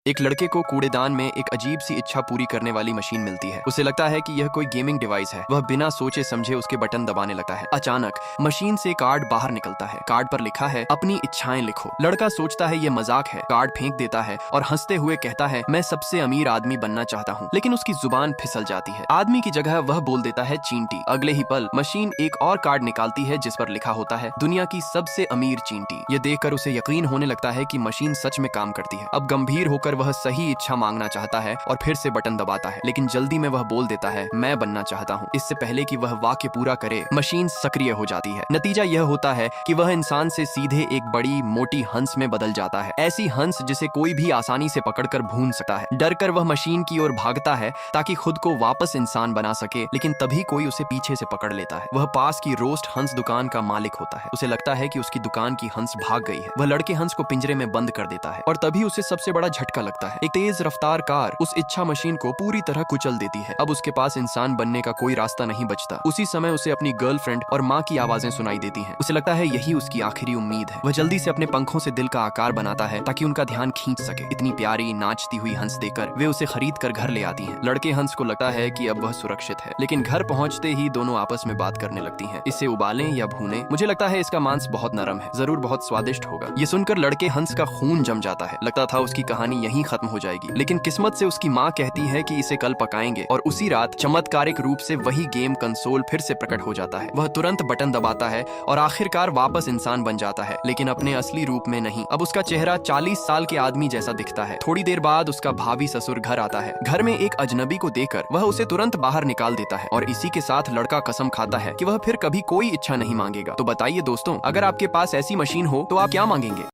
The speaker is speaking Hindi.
एक लड़के को कूड़ेदान में एक अजीब सी इच्छा पूरी करने वाली मशीन मिलती है। उसे लगता है कि यह कोई गेमिंग डिवाइस है। वह बिना सोचे समझे उसके बटन दबाने लगता है। अचानक मशीन से कार्ड बाहर निकलता है। कार्ड पर लिखा है, अपनी इच्छाएं लिखो। लड़का सोचता है ये मजाक है, कार्ड फेंक देता है और हंसते हुए कहता है, मैं सबसे अमीर आदमी बनना चाहता हूँ। लेकिन उसकी जुबान फिसल जाती है। आदमी की जगह वह बोल देता है चींटी। अगले ही पल मशीन एक और कार्ड निकालती है जिस पर लिखा होता है, दुनिया की सबसे अमीर चींटी। यह देखकर उसे यकीन होने लगता है कि मशीन सच में काम करती है। अब गंभीर होकर वह सही इच्छा मांगना चाहता है और फिर से बटन दबाता है, लेकिन जल्दी में वह बोल देता है, मैं बनना चाहता हूँ। इससे पहले कि वह वाक्य पूरा करे, मशीन सक्रिय हो जाती है। नतीजा यह होता है कि वह इंसान से सीधे एक बड़ी मोटी हंस में बदल जाता है। ऐसी हंस जिसे कोई भी आसानी से पकड़कर भून सकता है। डरकर वह मशीन की ओर भागता है ताकि खुद को वापस इंसान बना सके, लेकिन तभी कोई उसे पीछे से पकड़ लेता है। वह पास की रोस्ट हंस दुकान का मालिक होता है। उसे लगता है कि उसकी दुकान की हंस भाग गई है। वह लड़के हंस को पिंजरे में बंद कर देता है और तभी उसे सबसे बड़ा झटका लगता है। एक तेज रफ्तार कार उस इच्छा मशीन को पूरी तरह कुचल देती है। अब उसके पास इंसान बनने का कोई रास्ता नहीं बचता। उसी समय उसे अपनी गर्लफ्रेंड और माँ की आवाजें सुनाई देती हैं। उसे लगता है यही उसकी आखिरी उम्मीद है। वह जल्दी से अपने पंखों से दिल का आकार बनाता है ताकि उनका ध्यान खींच सके। इतनी प्यारी नाचती हुई हंस देकर वे उसे खरीद कर घर ले आती हैं। लड़के हंस को लगता है कि अब वह सुरक्षित है, लेकिन घर पहुंचते ही दोनों आपस में बात करने लगती हैं। इसे उबालें या भूनें? मुझे लगता है इसका मांस बहुत नरम है, जरूर बहुत स्वादिष्ट होगा। ये सुनकर लड़के हंस का खून जम जाता है। लगता था उसकी कहानी यहीं खत्म हो जाएगी, लेकिन किस्मत से उसकी माँ कहती है कि इसे कल पकाएंगे और उसी रात चमत्कारिक रूप से वही गेम कंसोल फिर से प्रकट हो जाता है। वह तुरंत बटन दबाता है और आखिरकार वापस इंसान बन जाता है, लेकिन अपने असली रूप में नहीं। अब उसका चेहरा 40 साल के आदमी जैसा दिखता है। थोड़ी देर बाद उसका भावी ससुर घर आता है। घर में एक अजनबी को देखकर वह उसे तुरंत बाहर निकाल देता है और इसी के साथ लड़का कसम खाता है कि वह फिर कभी कोई इच्छा नहीं मांगेगा। तो बताइए दोस्तों, अगर आपके पास ऐसी मशीन हो तो आप क्या मांगेंगे?